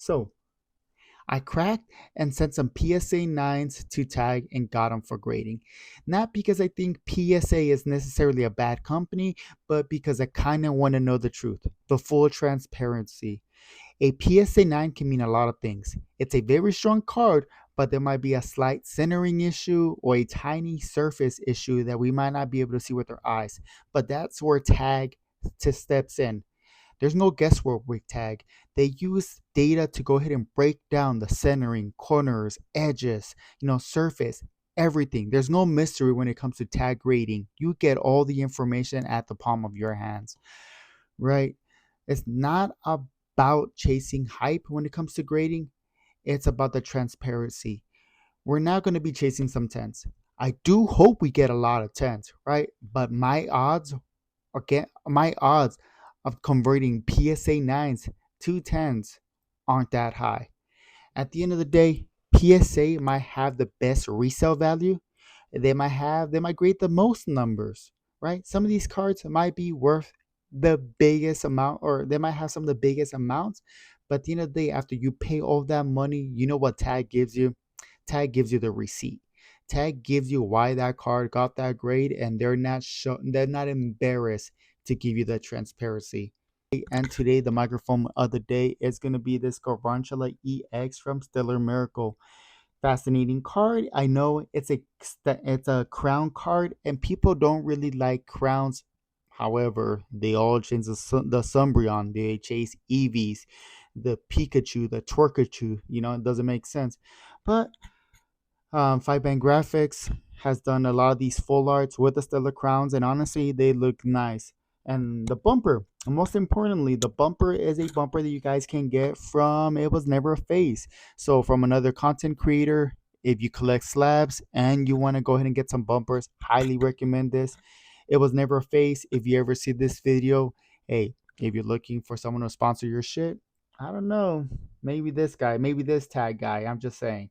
So I cracked and sent some PSA 9s to tag and got them for grading. Not because I think PSA is necessarily a bad company, but because I kind of want to know the truth, the full transparency. A PSA 9 can mean a lot of things. It's a very strong card, but there might be a slight centering issue or a tiny surface issue that we might not be able to see with our eyes. But that's where tag steps in. There's no guesswork with tag. They use data to go ahead and break down the centering, corners, edges, surface, everything. There's no mystery when it comes to tag grading. You get all the information at the palm of your hands, right? It's not about chasing hype when it comes to grading. It's about the transparency. We're not going to be chasing some tens. I do hope we get a lot of tens, right? But my odds of converting PSA 9s to 10s aren't that high. At the end of the day, PSA might have the best resale value. They might grade the most numbers, right? Some of these cards might be worth the biggest amount, or they might have some of the biggest amounts. But at the end of the day, after you pay all that money, you know what tag gives you? Tag gives you the receipt. Tag gives you why that card got that grade, and they're not embarrassed to give you that transparency. And today, the microphone of the day is going to be this Garantula EX from Stellar Miracle. Fascinating card. I know it's a crown card, and people don't really like crowns. However, they all chase the Sumbreon, they chase Eevees, the Pikachu, the Twerkachu. It doesn't make sense. But Five Band Graphics has done a lot of these full arts with the Stellar Crowns, and honestly, they look nice. And the bumper, most importantly, the bumper is a bumper that you guys can get from It Was Never a Phase. So, from another content creator, if you collect slabs and you want to go ahead and get some bumpers, highly recommend this. It Was Never a Phase. If you ever see this video, hey, if you're looking for someone to sponsor your shit, I don't know, maybe this guy, maybe this tag guy. I'm just saying.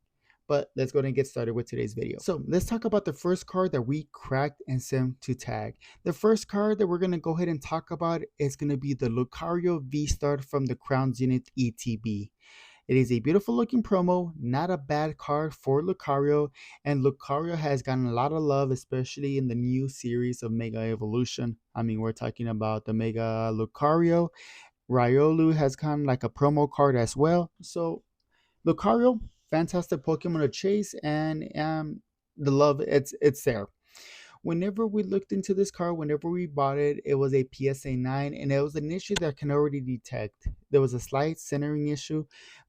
But let's go ahead and get started with today's video. So let's talk about the first card that we cracked and sent to tag. The first card that we're going to go ahead and talk about is going to be the Lucario Vstar from the Crown Zenith ETB. It is a beautiful looking promo, not a bad card for Lucario, and Lucario has gotten a lot of love, especially in the new series of Mega Evolution. I mean, we're talking about the Mega Lucario. Riolu has gotten like a promo card as well. So Lucario, fantastic Pokemon to chase, and the love it's there. Whenever we looked into this card, whenever we bought it, it was a PSA 9, and it was an issue that I can already detect. There was a slight centering issue,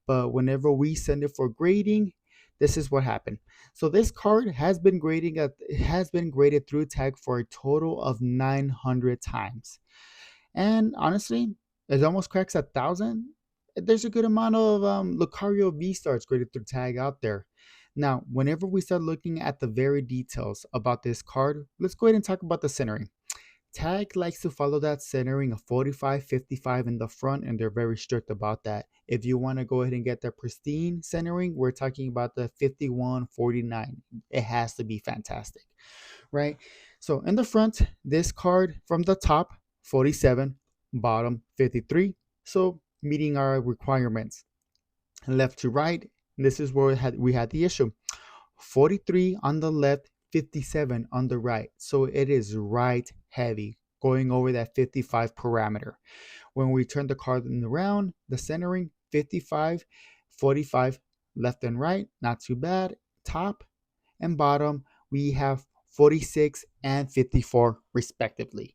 but whenever we send it for grading, this is what happened. So this card has been graded through tag for a total of 900 times, and honestly, it almost cracks 1,000. There's a good amount of Lucario V-Stars graded through tag out there. Now, whenever we start looking at the very details about this card, let's go ahead and talk about the centering. Tag likes to follow that centering of 45, 55 in the front, and they're very strict about that. If you want to go ahead and get the pristine centering, we're talking about the 51, 49. It has to be fantastic, right? So in the front, this card from the top, 47, bottom, 53. So meeting our requirements. Left to right, this is where we had the issue. 43 on the left, 57 on the right. So it is right heavy, going over that 55 parameter. When we turn the card around, the centering, 55, 45 left and right, not too bad. Top and bottom, we have 46 and 54 respectively.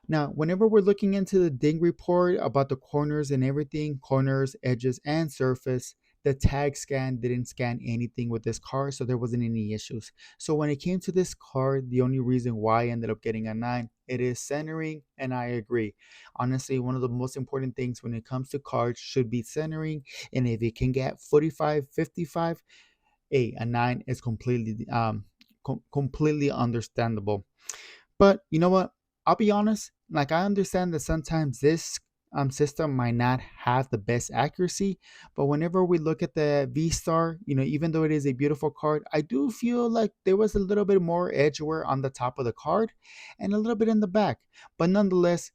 Now, whenever we're looking into the ding report about the corners and everything, corners, edges, and surface, the tag scan didn't scan anything with this card, so there wasn't any issues. So when it came to this card, the only reason why I ended up getting a 9, it is centering, and I agree. Honestly, one of the most important things when it comes to cards should be centering, and if it can get 45, 55, a 9 is completely understandable. But you know what? I'll be honest. Like, I understand that sometimes this system might not have the best accuracy, but whenever we look at the V Star, even though it is a beautiful card, I do feel like there was a little bit more edge wear on the top of the card and a little bit in the back. But nonetheless,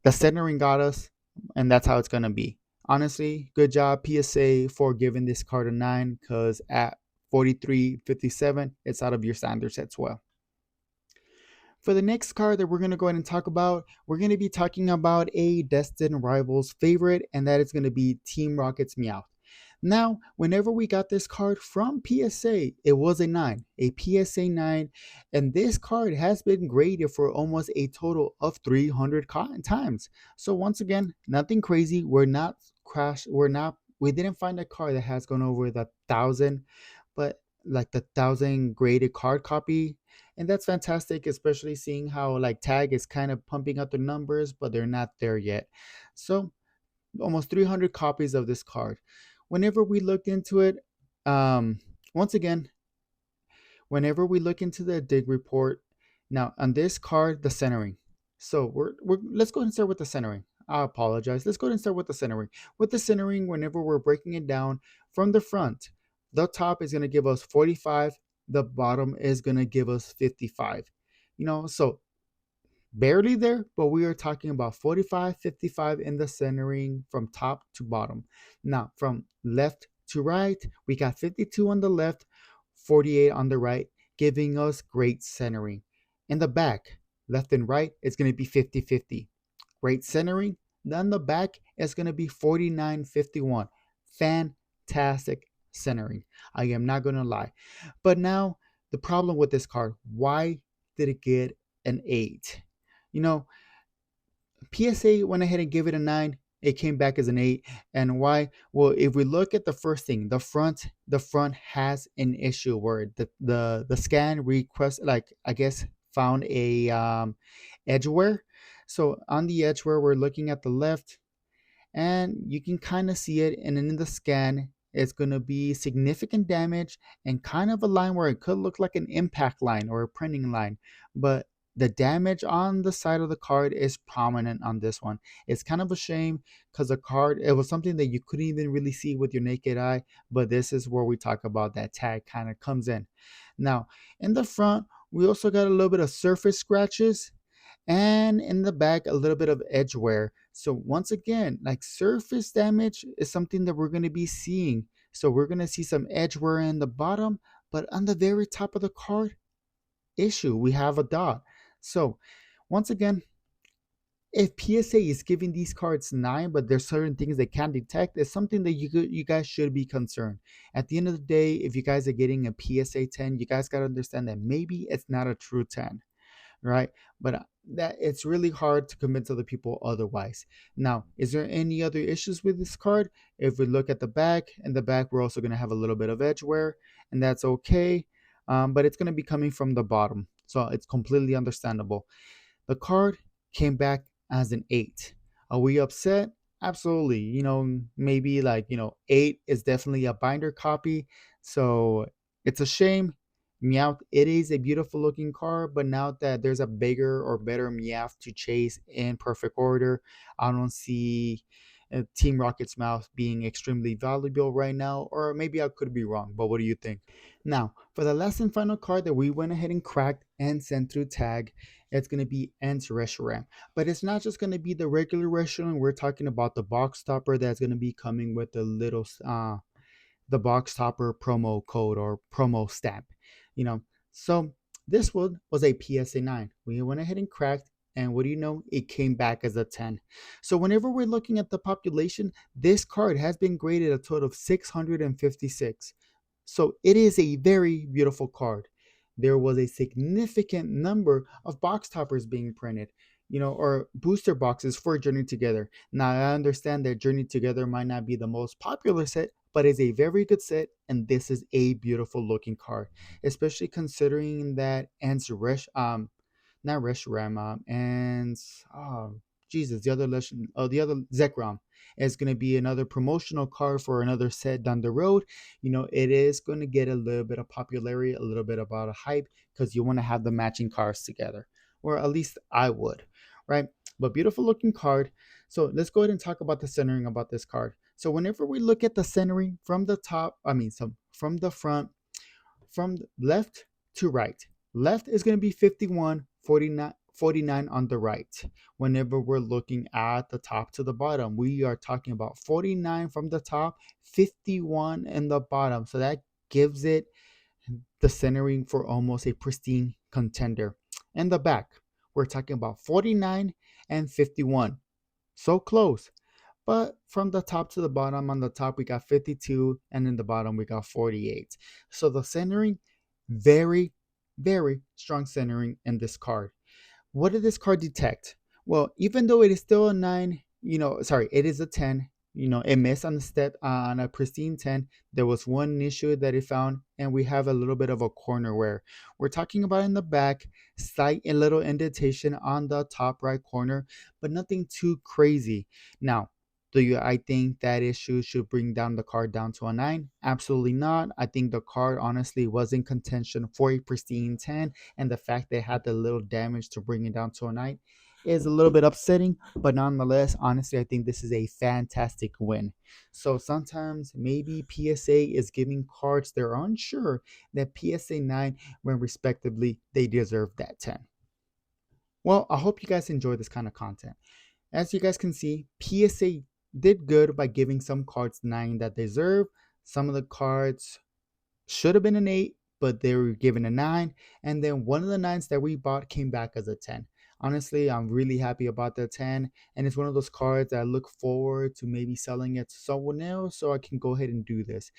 the centering got us, and that's how it's gonna be. Honestly, good job PSA for giving this card a 9 because at 43.57, it's out of your standards as well. For the next card that we're going to go ahead and talk about, we're going to be talking about a Destined Rivals favorite, and that is going to be Team Rocket's Meowth. Now, whenever we got this card from PSA, it was a 9, a PSA 9, and this card has been graded for almost a total of 300 times. So once again, nothing crazy. We didn't find a card that has gone over the 1,000, but like the 1,000 graded card copy, and that's fantastic, especially seeing how like Tag is kind of pumping up the numbers, but they're not there yet. So almost 300 copies of this card. Whenever we looked into it, once again, whenever we look into the dig report, now on this card, the centering. So we're let's go ahead and start with the centering. I apologize. Let's go ahead and start with the centering. With the centering, whenever we're breaking it down from the front, the top is going to give us 45, the bottom is going to give us 55. So barely there, but we are talking about 45, 55 in the centering from top to bottom. Now, from left to right, we got 52 on the left, 48 on the right, giving us great centering. In the back, left and right, it's going to be 50-50. Great centering. Then the back is going to be 49-51. Fantastic centering. I am not going to lie. But now, the problem with this card, why did it get an 8? You know, PSA went ahead and gave it a 9. It came back as an 8. And why? Well, if we look at the first thing, the front has an issue where the scan request, like I guess, found a edgeware. So on the edgeware, we're looking at the left, and you can kind of see it, and in the scan it's going to be significant damage and kind of a line where it could look like an impact line or a printing line, but the damage on the side of the card is prominent on this one. It's kind of a shame because the card, it was something that you couldn't even really see with your naked eye, but this is where we talk about that tag kind of comes in. Now in the front, we also got a little bit of surface scratches, and in the back a little bit of edge wear. So once again, like, surface damage is something that we're going to be seeing. So we're going to see some edge wear in the bottom, but on the very top of the card issue, we have a dot. So once again, if PSA is giving these cards 9, but there's certain things they can't detect, it's something that you guys should be concerned. At the end of the day, if you guys are getting a PSA 10, you guys got to understand that maybe it's not a true 10, right? But that it's really hard to convince other people otherwise. Now, is there any other issues with this card? If we look at the back, in the back, we're also going to have a little bit of edge wear, and that's okay. But it's going to be coming from the bottom, so it's completely understandable. The card came back as an 8. Are we upset? Absolutely. Maybe, like, 8 is definitely a binder copy. So it's a shame. Meowth, it is a beautiful looking card, but now that there's a bigger or better Meowth to chase in perfect order, I don't see Team Rocket's Mouth being extremely valuable right now, or maybe I could be wrong, but what do you think? Now, for the last and final card that we went ahead and cracked and sent through tag, it's going to be Ents Reshiram. But it's not just going to be the regular Reshiram. We're talking about the box topper that's going to be coming with the box topper promo code or promo stamp. You know, so this one was a PSA 9. We went ahead and cracked, and what do you know? It came back as a 10. So whenever we're looking at the population, this card has been graded a total of 656. So it is a very beautiful card. There was a significant number of box toppers being printed, or booster boxes for Journey Together. Now, I understand that Journey Together might not be the most popular set, but it's a very good set, and this is a beautiful looking card, especially considering that not Reshiram, and Jesus, the other Zekrom is going to be another promotional card for another set down the road. It is going to get a little bit of popularity, a little bit about a hype, because you want to have the matching cards together, or at least I would, right? But beautiful looking card. So let's go ahead and talk about the centering about this card. So whenever we look at the centering from the top, from the front, from left to right, left is going to be 51, 49, 49 on the right. Whenever we're looking at the top to the bottom, we are talking about 49 from the top, 51 in the bottom. So that gives it the centering for almost a pristine contender. In the back, we're talking about 49 and 51. So close. But from the top to the bottom, on the top we got 52, and in the bottom we got 48. So the centering, very, very strong centering in this card. What did this card detect? Well, even though it is still a 9, it is a 10, it missed on the step on a pristine 10. There was one issue that it found, and we have a little bit of a corner where we're talking about in the back, slight a little indentation on the top right corner, but nothing too crazy. Now, I think that issue should bring down the card down to a 9? Absolutely not. I think the card honestly was in contention for a pristine 10, and the fact they had the little damage to bring it down to a 9 is a little bit upsetting, but nonetheless, honestly, I think this is a fantastic win. So sometimes maybe PSA is giving cards they're unsure that PSA 9, when respectively, they deserve that 10. Well, I hope you guys enjoy this kind of content. As you guys can see, PSA did good by giving some cards 9 that they deserve. Some of the cards should have been an 8, but they were given a 9. And then one of the 9s that we bought came back as a 10. Honestly, I'm really happy about the 10. And it's one of those cards that I look forward to maybe selling it to someone else so I can go ahead and do this,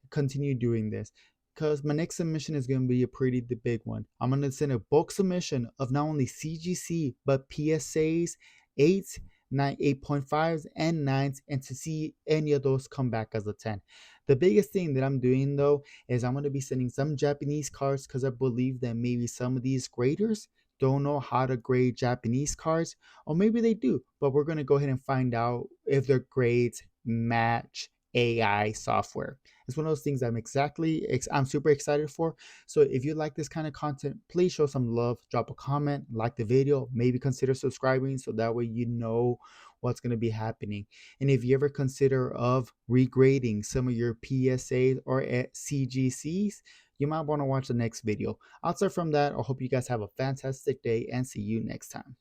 continue doing this, because my next submission is going to be a pretty big one. I'm going to send a bulk submission of not only CGC but PSAs, 8s, 9, 8.5s, and 9s, and to see any of those come back as a 10. The biggest thing that I'm doing though is I'm going to be sending some Japanese cards, because I believe that maybe some of these graders don't know how to grade Japanese cards, or maybe they do, but we're going to go ahead and find out if their grades match AI software. It's one of those things I'm super excited for. So if you like this kind of content, please show some love, drop a comment, like the video, maybe consider subscribing so that way you know what's going to be happening. And if you ever consider of regrading some of your PSAs or CGCs, you might want to watch the next video. Outside from that, I hope you guys have a fantastic day and see you next time.